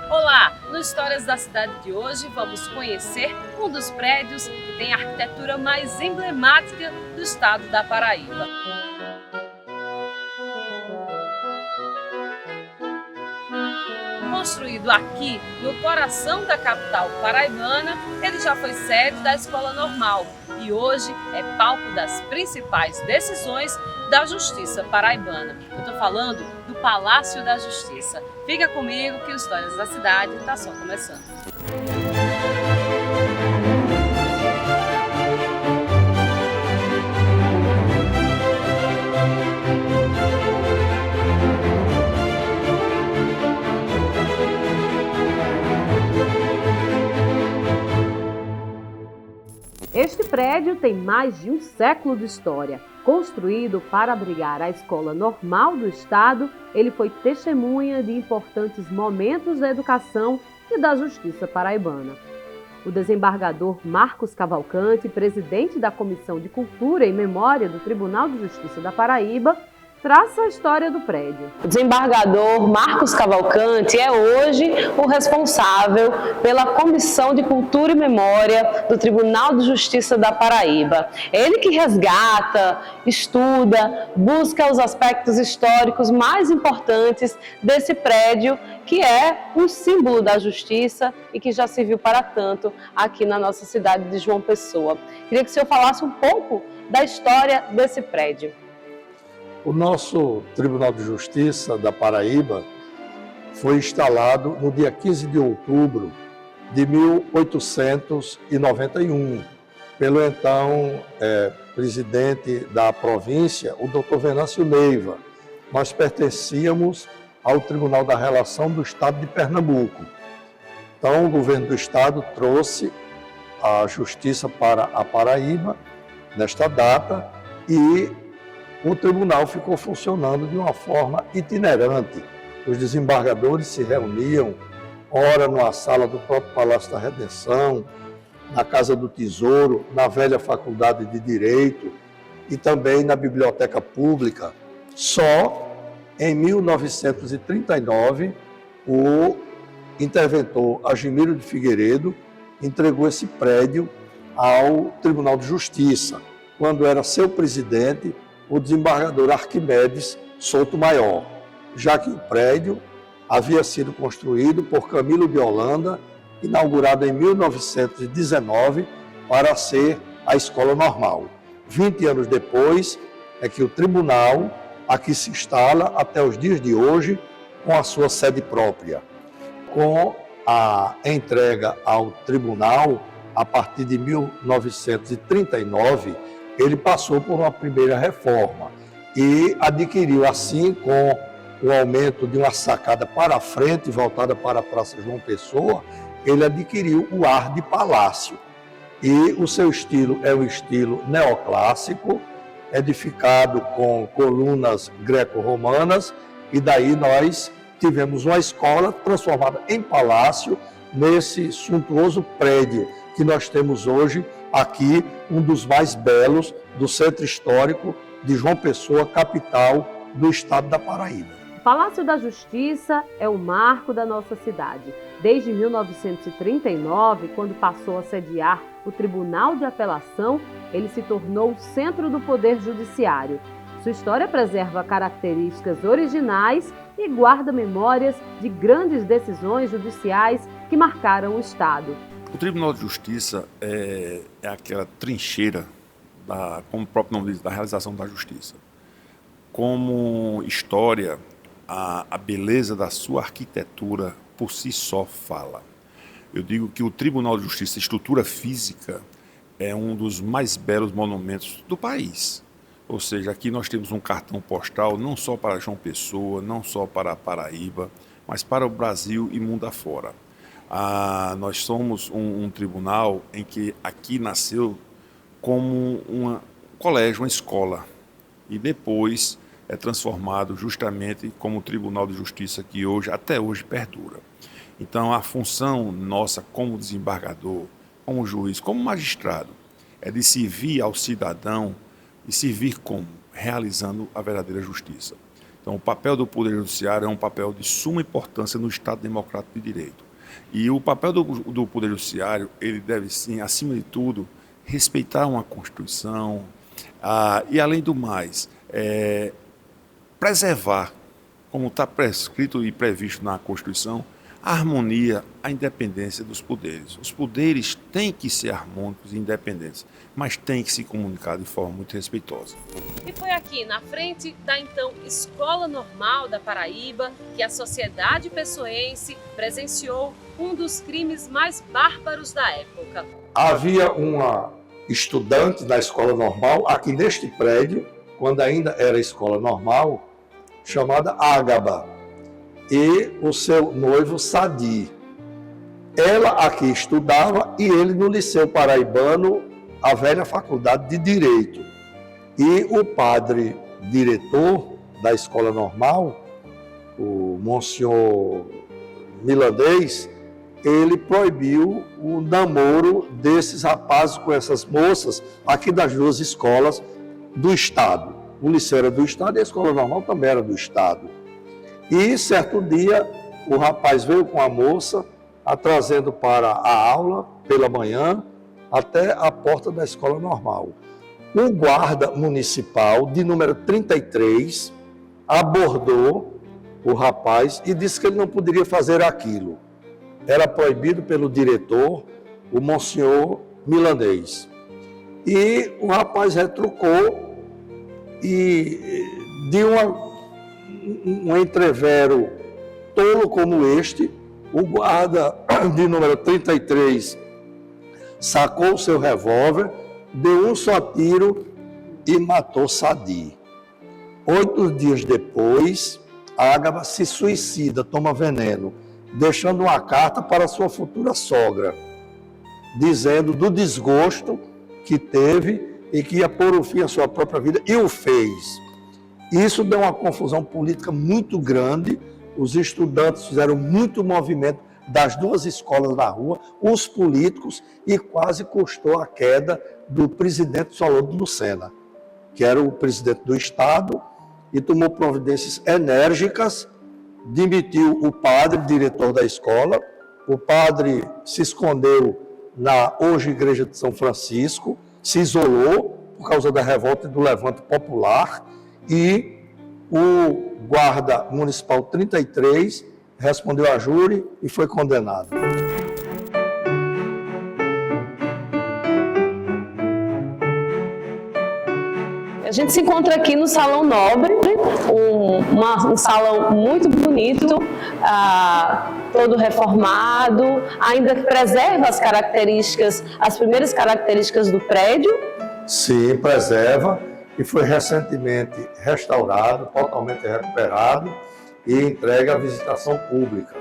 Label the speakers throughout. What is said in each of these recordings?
Speaker 1: Olá! No Histórias da Cidade de hoje vamos conhecer um dos prédios que tem a arquitetura mais emblemática do estado da Paraíba. Construído aqui no coração da capital paraibana, ele já foi sede da Escola Normal e hoje é palco das principais decisões da Justiça paraibana. Eu estou falando do Palácio da Justiça. Fica comigo que o Histórias da Cidade está só começando.
Speaker 2: Este prédio tem mais de um século de história. Construído para abrigar a Escola Normal do Estado, ele foi testemunha de importantes momentos da educação e da justiça paraibana. O desembargador Marcos Cavalcante, presidente da Comissão de Cultura e Memória do Tribunal de Justiça da Paraíba, traça a história do prédio. O desembargador Marcos Cavalcante é hoje o responsável pela Comissão de Cultura e Memória do Tribunal de Justiça da Paraíba. É ele que resgata, estuda, busca os aspectos históricos mais importantes desse prédio, que é um símbolo da justiça e que já serviu para tanto aqui na nossa cidade de João Pessoa. Queria que o senhor falasse um pouco da história desse prédio.
Speaker 3: O nosso Tribunal de Justiça da Paraíba foi instalado no dia 15 de outubro de 1891, pelo então presidente da província, o Dr. Venâncio Neiva. Nós pertencíamos ao Tribunal da Relação do Estado de Pernambuco. Então, o governo do Estado trouxe a justiça para a Paraíba nesta data e o tribunal ficou funcionando de uma forma itinerante. Os desembargadores se reuniam, ora numa sala do próprio Palácio da Redenção, na Casa do Tesouro, na velha Faculdade de Direito e também na Biblioteca Pública. Só em 1939, o interventor Agimiro de Figueiredo entregou esse prédio ao Tribunal de Justiça, quando era seu presidente o desembargador Arquimedes Souto Maior, já que o prédio havia sido construído por Camilo de Holanda, inaugurado em 1919 para ser a Escola Normal. 20 anos depois é que o tribunal aqui se instala até os dias de hoje com a sua sede própria. Com a entrega ao tribunal, a partir de 1939, ele passou por uma primeira reforma e adquiriu, assim, com o aumento de uma sacada para frente, voltada para a Praça João Pessoa, ele adquiriu o ar de palácio. E o seu estilo é um estilo neoclássico, edificado com colunas greco-romanas, e daí nós tivemos uma escola transformada em palácio nesse suntuoso prédio que nós temos hoje aqui, um dos mais belos do centro histórico de João Pessoa, capital do estado da Paraíba.
Speaker 2: O Palácio da Justiça é o marco da nossa cidade. Desde 1939, quando passou a sediar o Tribunal de Apelação, ele se tornou o centro do Poder Judiciário. Sua história preserva características originais e guarda memórias de grandes decisões judiciais que marcaram o Estado.
Speaker 4: O Tribunal de Justiça é aquela trincheira, como o próprio nome diz, da realização da justiça. Como história, a beleza da sua arquitetura por si só fala. Eu digo que o Tribunal de Justiça, estrutura física, é um dos mais belos monumentos do país. Ou seja, aqui nós temos um cartão postal não só para João Pessoa, não só para a Paraíba, mas para o Brasil e mundo afora. Nós somos um tribunal em que aqui nasceu como um colégio, uma escola, e depois é transformado justamente como o Tribunal de Justiça que hoje, até hoje, perdura. Então, a função nossa como desembargador, como juiz, como magistrado, é de servir ao cidadão e servir como? Realizando a verdadeira justiça. Então, o papel do Poder Judiciário é um papel de suma importância no Estado Democrático de Direito. E o papel do Poder Judiciário, ele deve, sim, acima de tudo, respeitar uma Constituição e, além do mais, preservar, como está prescrito e previsto na Constituição, a harmonia, a independência dos poderes. Os poderes têm que ser harmônicos e independentes, mas têm que se comunicar de forma muito respeitosa.
Speaker 1: E foi aqui, na frente da então Escola Normal da Paraíba, que a sociedade pessoense presenciou um dos crimes mais bárbaros da época.
Speaker 3: Havia uma estudante da Escola Normal, aqui neste prédio, quando ainda era Escola Normal, chamada Ágaba, e o seu noivo Sadi. Ela aqui estudava e ele no Liceu Paraibano, a velha Faculdade de Direito. E o padre diretor da Escola Normal, o Monsenhor Milanês, ele proibiu o namoro desses rapazes com essas moças aqui das duas escolas do Estado. O Liceu era do Estado e a Escola Normal também era do Estado. E certo dia o rapaz veio com a moça, a trazendo para a aula pela manhã até a porta da Escola Normal. O guarda municipal de número 33 abordou o rapaz e disse que ele não poderia fazer aquilo. Era proibido pelo diretor, o Monsenhor Milanês. E o rapaz retrucou e de um entrevero tolo como este, o guarda de número 33 sacou o seu revólver, deu um só tiro e matou Sadi. 8 dias depois, Ágaba se suicida, toma veneno, deixando uma carta para sua futura sogra, dizendo do desgosto que teve e que ia pôr o fim à sua própria vida, e o fez. Isso deu uma confusão política muito grande, os estudantes fizeram muito movimento das duas escolas na rua, os políticos, e quase custou a queda do presidente Solano Lucena, que era o presidente do Estado, e tomou providências enérgicas, demitiu o padre, diretor da escola. O padre se escondeu na hoje Igreja de São Francisco, se isolou por causa da revolta e do levante popular, e o guarda municipal 33 respondeu a júri e foi condenado.
Speaker 2: A gente se encontra aqui no Salão Nobre, um salão muito bonito, todo reformado, ainda preserva as características, as primeiras características do prédio.
Speaker 3: Sim, preserva, e foi recentemente restaurado, totalmente recuperado e entregue à visitação pública.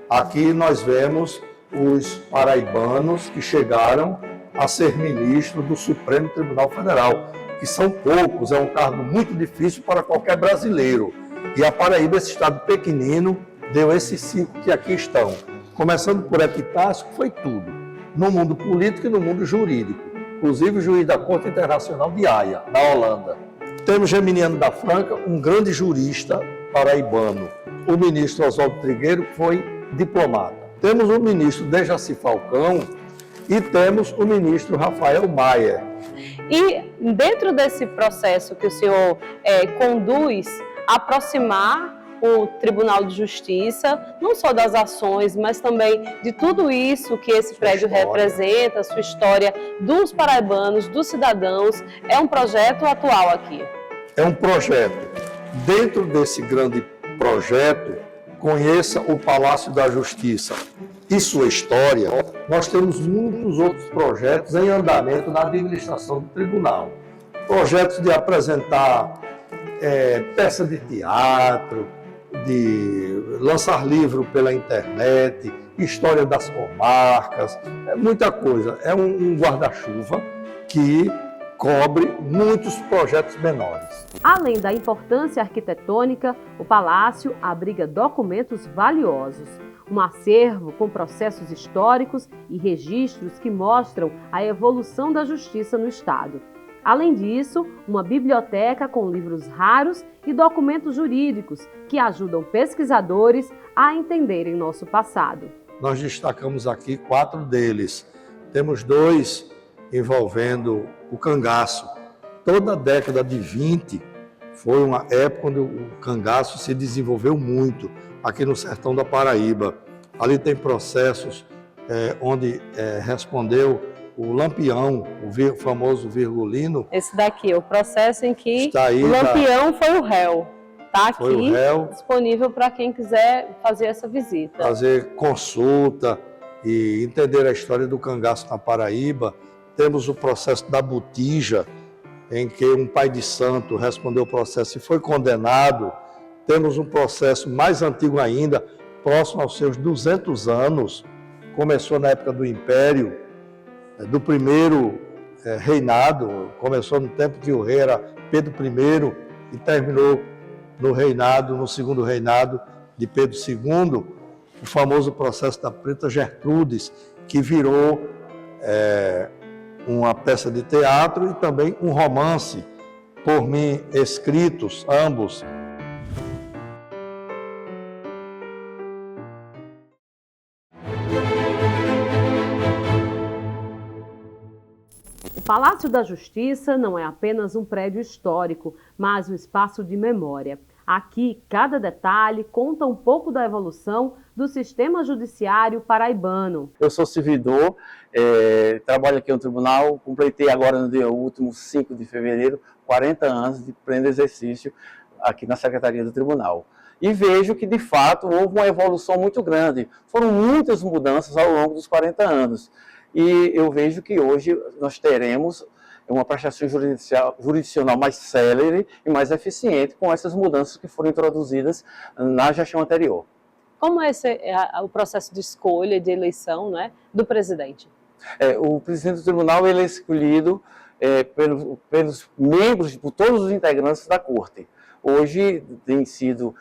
Speaker 3: Aqui nós vemos os paraibanos que chegaram a ser ministros do Supremo Tribunal Federal, que são poucos, é um cargo muito difícil para qualquer brasileiro. E a Paraíba, esse estado pequenino, deu esses 5 que aqui estão. Começando por Epitácio, foi tudo, no mundo político e no mundo jurídico. Inclusive o juiz da Corte Internacional de Haia, na Holanda. Temos Geminiano da Franca, um grande jurista paraibano. O ministro Oswaldo Trigueiro, que foi diplomata. Temos o ministro Dejaci Falcão e temos o ministro Rafael Maier.
Speaker 2: E dentro desse processo que o senhor conduz, aproximar o Tribunal de Justiça, não só das ações, mas também de tudo isso que esse prédio representa, sua história, dos paraibanos, dos cidadãos, é um projeto atual aqui.
Speaker 3: É um projeto. Dentro desse grande projeto, conheça o Palácio da Justiça e sua história. Nós temos muitos outros projetos em andamento na administração do tribunal. Projetos de apresentar peça de teatro, de lançar livro pela internet, história das comarcas, muita coisa. É um guarda-chuva que cobre muitos projetos menores.
Speaker 2: Além da importância arquitetônica, o palácio abriga documentos valiosos, um acervo com processos históricos e registros que mostram a evolução da justiça no Estado. Além disso, uma biblioteca com livros raros e documentos jurídicos que ajudam pesquisadores a entenderem nosso passado.
Speaker 3: Nós destacamos aqui 4 deles. Temos 2 envolvendo o cangaço. Toda a década de 20 foi uma época onde o cangaço se desenvolveu muito aqui no sertão da Paraíba. Ali tem processos onde respondeu o Lampião, o famoso virgulino.
Speaker 2: Esse daqui é o processo em que
Speaker 3: aí,
Speaker 2: o Lampião foi o réu. Está aqui disponível para quem quiser fazer essa visita.
Speaker 3: Fazer consulta e entender a história do cangaço na Paraíba. Temos o processo da botija, em que um pai de santo respondeu o processo e foi condenado. Temos um processo mais antigo ainda, próximo aos seus 200 anos, começou na época do Império, do primeiro reinado, começou no tempo que o rei era Pedro I e terminou no segundo reinado de Pedro II, o famoso processo da Preta Gertrudes, que virou uma peça de teatro e também um romance, por mim escritos, ambos.
Speaker 2: O Palácio da Justiça não é apenas um prédio histórico, mas um espaço de memória. Aqui, cada detalhe conta um pouco da evolução do sistema judiciário paraibano.
Speaker 5: Eu sou servidor, trabalho aqui no tribunal, completei agora no dia último, 5 de fevereiro, 40 anos de pleno exercício aqui na Secretaria do Tribunal. E vejo que, de fato, houve uma evolução muito grande. Foram muitas mudanças ao longo dos 40 anos. E eu vejo que hoje nós teremos uma prestação jurisdicional mais célere e mais eficiente com essas mudanças que foram introduzidas na gestão anterior.
Speaker 2: Como esse é o processo de escolha, de eleição, né, do presidente?
Speaker 5: O presidente do tribunal ele é escolhido pelos membros, por todos os integrantes da corte. Hoje tem sido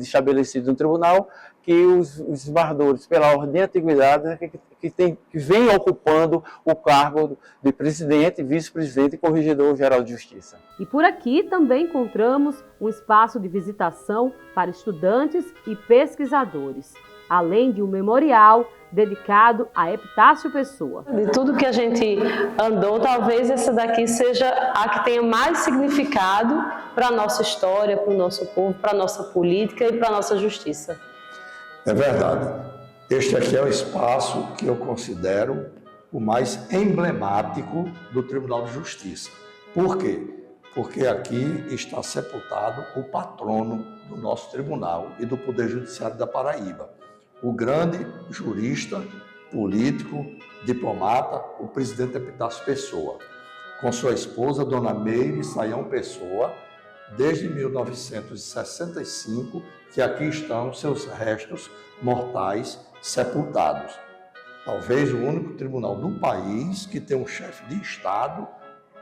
Speaker 5: estabelecido no tribunal que os desembargadores, pela ordem de antiguidade, que vem ocupando o cargo de presidente, vice-presidente e corregedor-geral de justiça.
Speaker 2: E por aqui também encontramos um espaço de visitação para estudantes e pesquisadores, além de um memorial dedicado a Epitácio Pessoa. De tudo que a gente andou, talvez essa daqui seja a que tenha mais significado para a nossa história, para o nosso povo, para a nossa política e para a nossa justiça.
Speaker 3: É verdade. Este aqui é o espaço que eu considero o mais emblemático do Tribunal de Justiça. Por quê? Porque aqui está sepultado o patrono do nosso tribunal e do Poder Judiciário da Paraíba, o grande jurista, político, diplomata, o presidente Epitácio Pessoa, com sua esposa, Dona Meire Saião Pessoa, desde 1965, que aqui estão seus restos mortais sepultados. Talvez o único tribunal do país que tem um chefe de Estado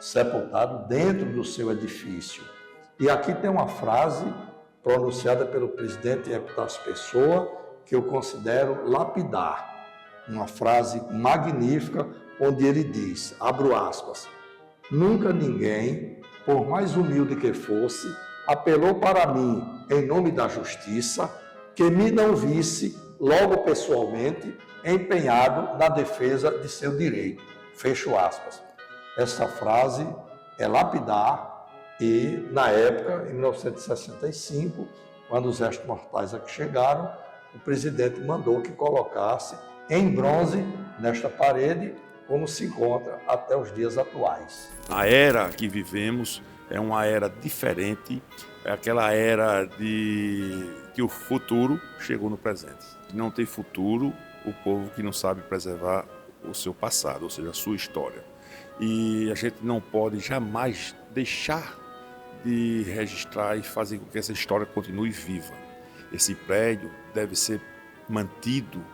Speaker 3: sepultado dentro do seu edifício. E aqui tem uma frase pronunciada pelo presidente Epitácio Pessoa, que eu considero lapidar. Uma frase magnífica, onde ele diz, abro aspas, nunca ninguém, por mais humilde que fosse, apelou para mim, em nome da justiça, que me não visse, logo pessoalmente, empenhado na defesa de seu direito. Fecho aspas. Essa frase é lapidar e, na época, em 1965, quando os restos mortais aqui chegaram, o presidente mandou que colocasse em bronze nesta parede, como se encontra até os dias atuais.
Speaker 4: A era que vivemos é uma era diferente, é aquela era que o futuro chegou no presente. Não tem futuro o povo que não sabe preservar o seu passado, ou seja, a sua história. E a gente não pode jamais deixar de registrar e fazer com que essa história continue viva. Esse prédio deve ser mantido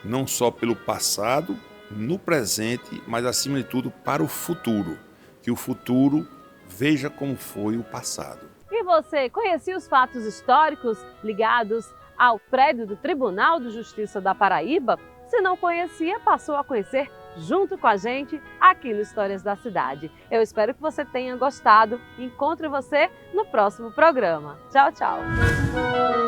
Speaker 4: não só pelo passado, no presente, mas acima de tudo para o futuro. Que o futuro veja como foi o passado.
Speaker 2: E você conhecia os fatos históricos ligados ao prédio do Tribunal de Justiça da Paraíba? Se não conhecia, passou a conhecer junto com a gente aqui no Histórias da Cidade. Eu espero que você tenha gostado. Encontro você no próximo programa. Tchau, tchau!